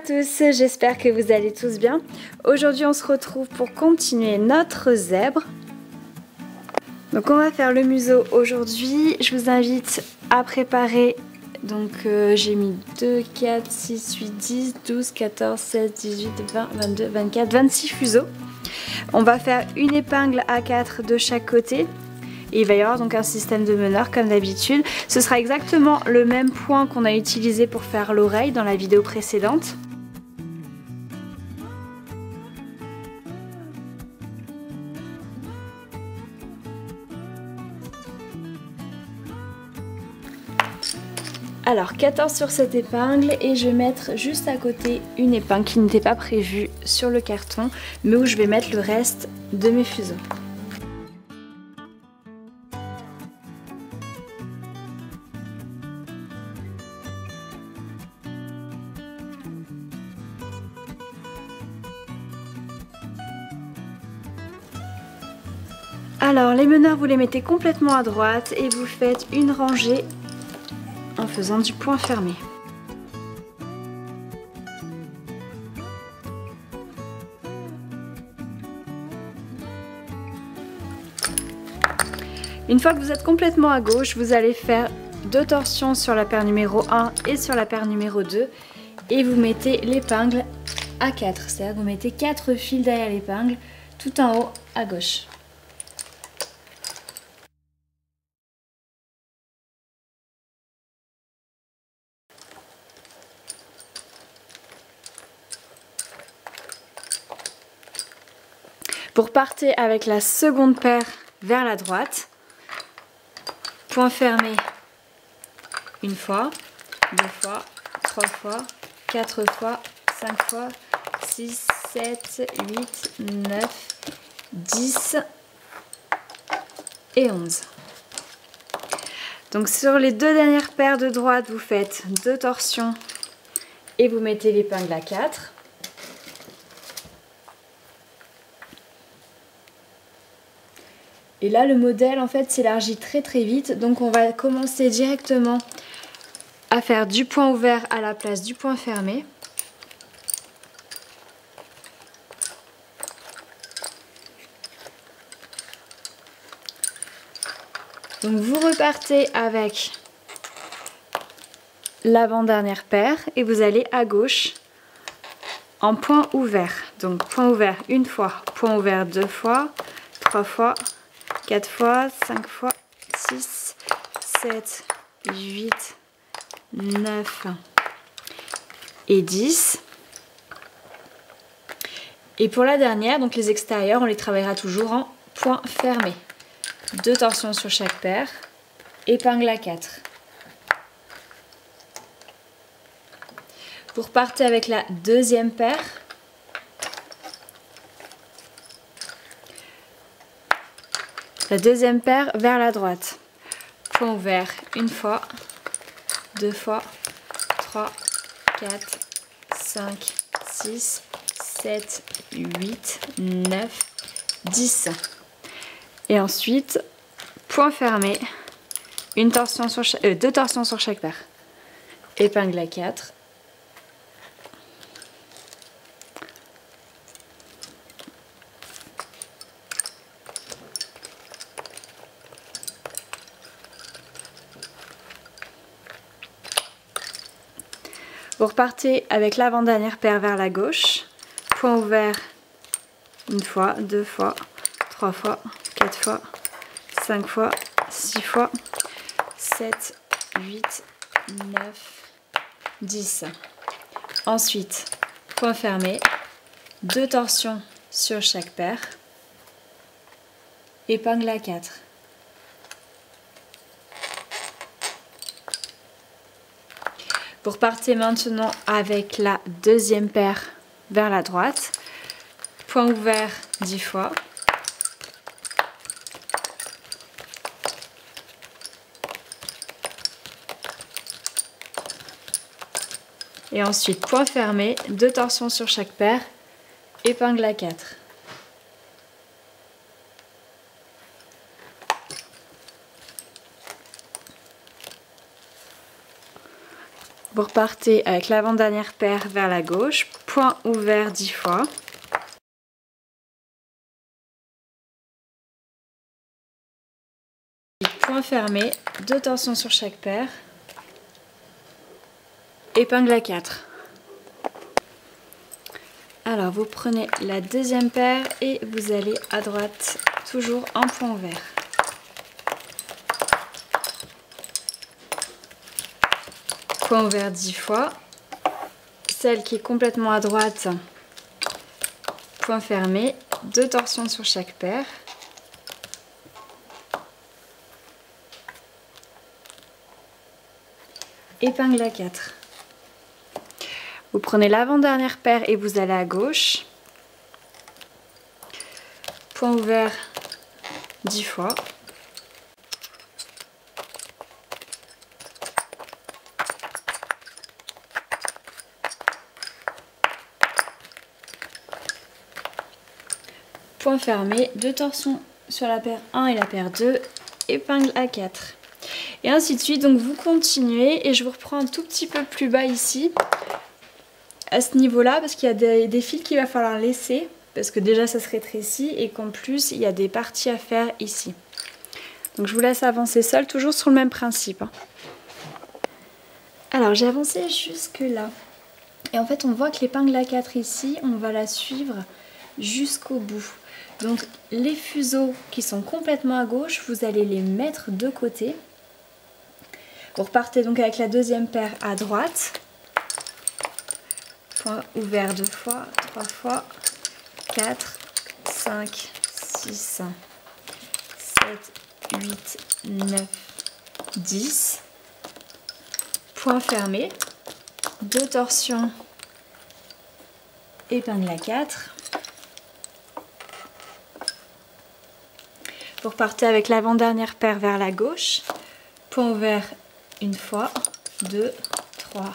tous, j'espère que vous allez tous bien. Aujourd'hui on se retrouve pour continuer notre zèbre. Donc on va faire le museau aujourd'hui. Je vous invite à préparer, donc j'ai mis 2, 4, 6, 8, 10, 12, 14, 16, 18, 20, 22, 24, 26 fuseaux. On va faire une épingle A4 de chaque côté. Et il va y avoir donc un système de meneur comme d'habitude. Ce sera exactement le même point qu'on a utilisé pour faire l'oreille dans la vidéo précédente. Alors 14 sur cette épingle et je vais mettre juste à côté une épingle qui n'était pas prévue sur le carton mais où je vais mettre le reste de mes fuseaux. Alors les meneurs vous les mettez complètement à droite et vous faites une rangée en faisant du point fermé. Une fois que vous êtes complètement à gauche, vous allez faire 2 torsions sur la paire numéro 1 et sur la paire numéro 2 et vous mettez l'épingle à 4, c'est-à-dire que vous mettez 4 fils derrière l'épingle tout en haut à gauche. Vous repartez avec la seconde paire vers la droite, point fermé une fois, 2 fois, 3 fois, 4 fois, 5 fois, 6, 7, 8, 9, 10 et 11. Donc sur les 2 dernières paires de droite, vous faites 2 torsions et vous mettez l'épingle à 4. Et là, le modèle, en fait, s'élargit très vite. Donc, on va commencer directement à faire du point ouvert à la place du point fermé. Donc, vous repartez avec l'avant-dernière paire et vous allez à gauche en point ouvert. Donc, point ouvert une fois, point ouvert 2 fois, 3 fois, 4 fois, 5 fois, 6, 7, 8, 9 et 10. Et pour la dernière, donc les extérieurs, on les travaillera toujours en point fermé. 2 torsions sur chaque paire, épingle à 4. Vous repartez avec la deuxième paire. La deuxième paire vers la droite. Point ouvert une fois, 2 fois, 3, 4, 5, 6, 7, 8, 9, 10. Et ensuite, point fermé, une torsion sur 2 torsions sur chaque paire. Épingle à 4. Vous repartez avec l'avant-dernière paire vers la gauche, point ouvert une fois, 2 fois, 3 fois, 4 fois, 5 fois, 6 fois, 7, 8, 9, 10. Ensuite, point fermé, 2 torsions sur chaque paire, épingle à 4. Vous repartez maintenant avec la deuxième paire vers la droite, point ouvert 10 fois, et ensuite point fermé, 2 torsions sur chaque paire, épingle à 4. Vous repartez avec l'avant-dernière paire vers la gauche, point ouvert 10 fois. Point fermé, 2 torsions sur chaque paire. Épingle à 4. Alors vous prenez la deuxième paire et vous allez à droite, toujours en point ouvert. Point ouvert 10 fois. Celle qui est complètement à droite, point fermé, 2 torsions sur chaque paire. Épingle à 4. Vous prenez l'avant-dernière paire et vous allez à gauche. Point ouvert 10 fois. Point fermé, 2 torsions sur la paire 1 et la paire 2, épingle à 4. Et ainsi de suite, donc vous continuez et je vous reprends un tout petit peu plus bas ici, à ce niveau-là, parce qu'il y a des fils qu'il va falloir laisser, parce que déjà ça se rétrécit et qu'en plus il y a des parties à faire ici. Donc je vous laisse avancer seul, toujours sur le même principe. Alors j'ai avancé jusque là. Et en fait on voit que l'épingle à 4 ici, on va la suivre jusqu'au bout. Donc les fuseaux qui sont complètement à gauche, vous allez les mettre de côté. Vous repartez donc avec la deuxième paire à droite. Point ouvert 2 fois, 3 fois, 4, 5, 6, 7, 8, 9, 10. Point fermé. 2 torsions, épingle à 4. Vous repartez avec l'avant-dernière paire vers la gauche. Point ouvert une fois, 2, 3,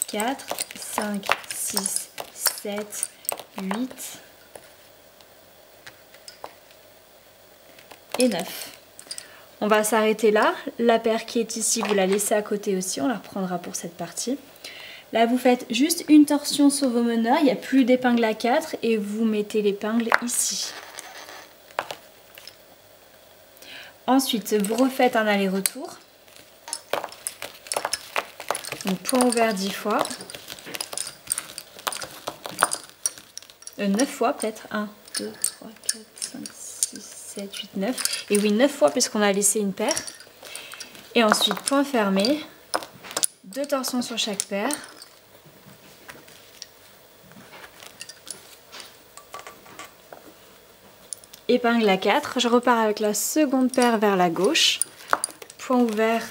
4, 5, 6, 7, 8 et 9. On va s'arrêter là. La paire qui est ici, vous la laissez à côté aussi. On la reprendra pour cette partie. Là, vous faites juste une torsion sur vos meneurs. Il n'y a plus d'épingle à 4 et vous mettez l'épingle ici. Ensuite, vous refaites un aller-retour. Donc, point ouvert 10 fois. 9 fois peut-être. 1, 2, 3, 4, 5, 6, 7, 8, 9. Et oui, 9 fois puisqu'on a laissé une paire. Et ensuite, point fermé. 2 torsions sur chaque paire. Épingle à 4. Je repars avec la seconde paire vers la gauche. Point ouvert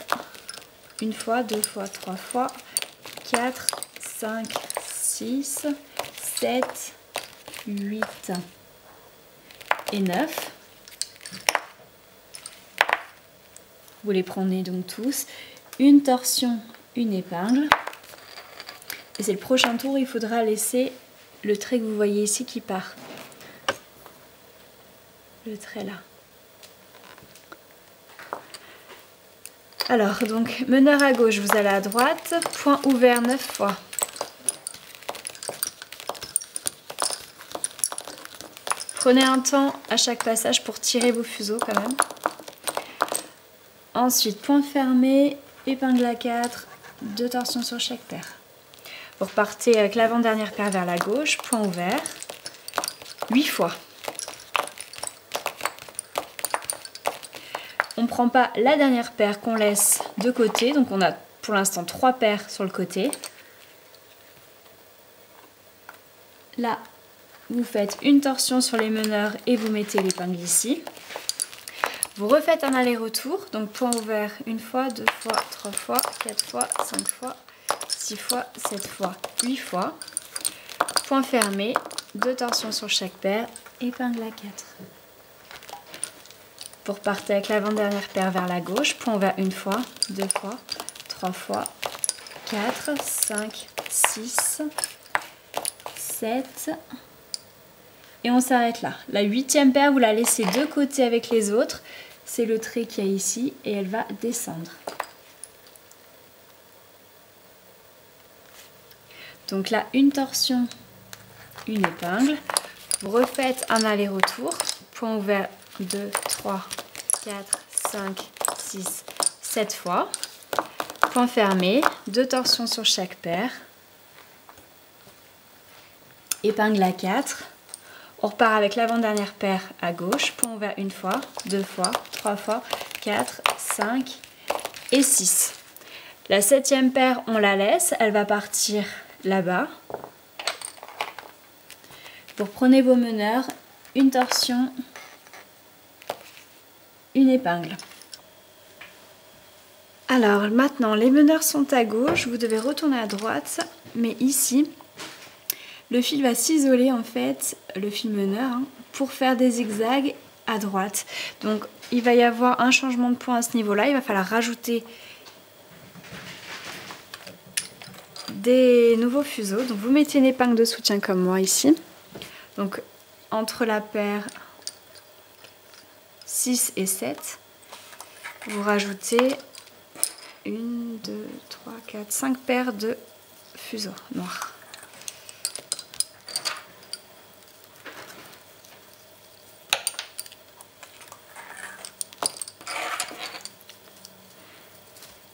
une fois, 2 fois, 3 fois, 4, 5, 6, 7, 8 et 9. Vous les prenez donc tous. Une torsion, une épingle. Et c'est le prochain tour, il faudra laisser le trait que vous voyez ici qui part. Le trait là. Alors, donc, meneur à gauche, vous allez à droite, point ouvert 9 fois. Prenez un temps à chaque passage pour tirer vos fuseaux quand même. Ensuite, point fermé, épingle à 4, 2 torsions sur chaque paire. Vous repartez avec l'avant-dernière paire vers la gauche, point ouvert, 8 fois. On ne prend pas la dernière paire qu'on laisse de côté, donc on a pour l'instant 3 paires sur le côté. Là, vous faites une torsion sur les meneurs et vous mettez l'épingle ici. Vous refaites un aller-retour, donc point ouvert une fois, 2 fois, 3 fois, 4 fois, 5 fois, 6 fois, 7 fois, 8 fois. Point fermé, 2 torsions sur chaque paire, épingle à 4. Vous repartez avec l'avant-dernière paire vers la gauche, point ouvert une fois, 2 fois, 3 fois, 4, 5, 6, 7 et on s'arrête là. La 8e paire, vous la laissez de côté avec les autres, c'est le trait qu'il y a ici et elle va descendre. Donc là, une torsion, une épingle. Vous refaites un aller-retour. Point ouvert 2, 3, 4, 5, 6, 7 fois. Point fermé, 2 torsions sur chaque paire. Épingle à 4. On repart avec l'avant-dernière paire à gauche. Point ouvert une fois, 2 fois, 3 fois, 4, 5 et 6. La 7e paire, on la laisse. Elle va partir là-bas. Vous reprenez vos meneurs, une torsion, une épingle. Alors maintenant, les meneurs sont à gauche, vous devez retourner à droite, mais ici, le fil va s'isoler en fait, le fil meneur, pour faire des zigzags à droite. Donc il va y avoir un changement de point à ce niveau-là, il va falloir rajouter des nouveaux fuseaux. Donc vous mettez une épingle de soutien comme moi ici. Donc entre la paire 6 et 7, vous rajoutez 1, 2, 3, 4, 5 paires de fuseaux noirs.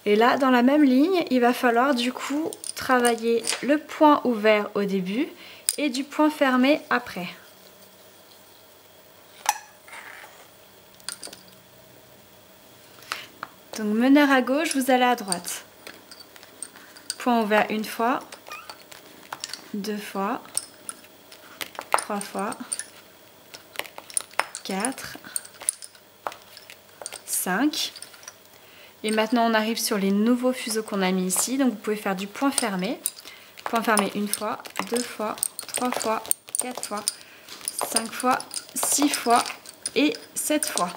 Et là, dans la même ligne, il va falloir du coup travailler le point ouvert au début et du point fermé après. Donc meneur à gauche, vous allez à droite. Point ouvert une fois, 2 fois, 3 fois, 4, 5. Et maintenant on arrive sur les nouveaux fuseaux qu'on a mis ici. Donc vous pouvez faire du point fermé. Point fermé une fois, 2 fois, 3 fois, 4 fois, 5 fois, 6 fois et 7 fois.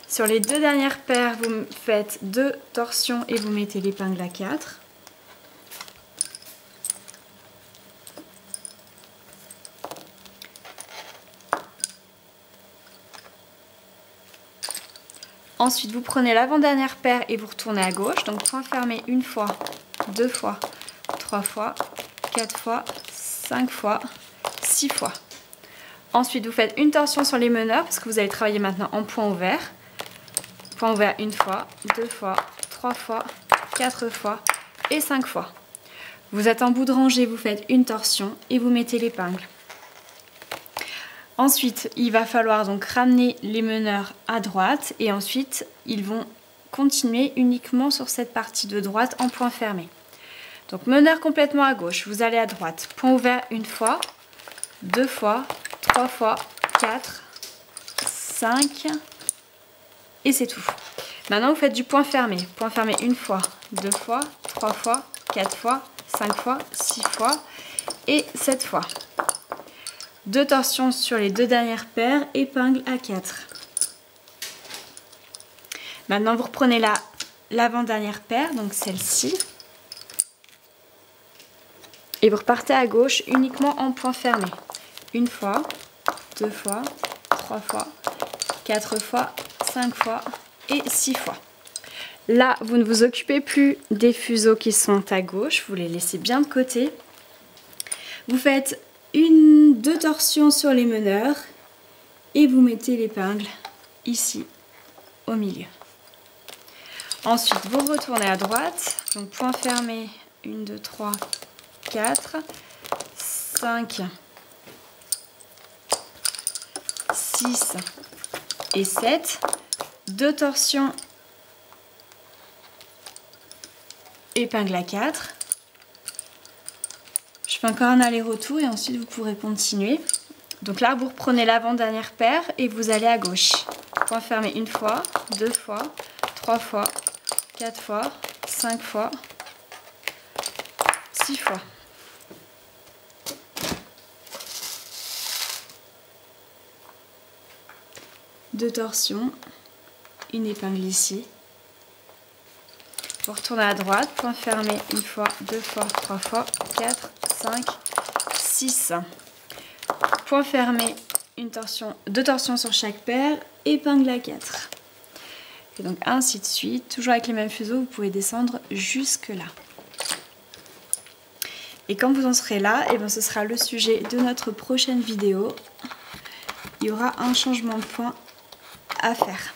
Sur les 2 dernières paires, vous faites 2 torsions et vous mettez l'épingle à 4. Ensuite, vous prenez l'avant-dernière paire et vous retournez à gauche. Donc point fermé une fois, 2 fois, 3 fois, 4 fois, 5 fois, 6 fois. Ensuite, vous faites une torsion sur les meneurs parce que vous allez travailler maintenant en point ouvert. Point ouvert une fois, 2 fois, 3 fois, 4 fois et 5 fois. Vous êtes en bout de rangée, vous faites une torsion et vous mettez l'épingle. Ensuite, il va falloir donc ramener les meneurs à droite et ensuite, ils vont continuer uniquement sur cette partie de droite en point fermé. Donc, meneur complètement à gauche, vous allez à droite. Point ouvert une fois, 2 fois, 3 fois, 4, 5 et c'est tout. Maintenant, vous faites du point fermé. Point fermé une fois, 2 fois, 3 fois, 4 fois, 5 fois, 6 fois et 7 fois. 2 torsions sur les 2 dernières paires, épingle à 4. Maintenant, vous reprenez l'avant-dernière paire, donc celle-ci. Et vous repartez à gauche uniquement en point fermé. Une fois, 2 fois, 3 fois, 4 fois, 5 fois et 6 fois. Là, vous ne vous occupez plus des fuseaux qui sont à gauche, vous les laissez bien de côté. Vous faites 2 torsions sur les meneurs et vous mettez l'épingle ici au milieu. Ensuite, vous retournez à droite, donc point fermé, 1, 2, 3, 4, 5, 6 et 7. 2 torsions, épingle à 4. Je fais encore un aller-retour et ensuite vous pourrez continuer. Donc là, vous reprenez l'avant-dernière paire et vous allez à gauche. Point fermé une fois, 2 fois, 3 fois, 4 fois, 5 fois, 6 fois. Deux torsions, une épingle ici. Vous retournez à droite, point fermé une fois, 2 fois, 3 fois, 4, 5, 6. Point fermé, une torsion, 2 torsions sur chaque paire, épingle à 4. Et donc ainsi de suite, toujours avec les mêmes fuseaux, vous pouvez descendre jusque là. Et quand vous en serez là, et ben ce sera le sujet de notre prochaine vidéo. Il y aura un changement de point à faire.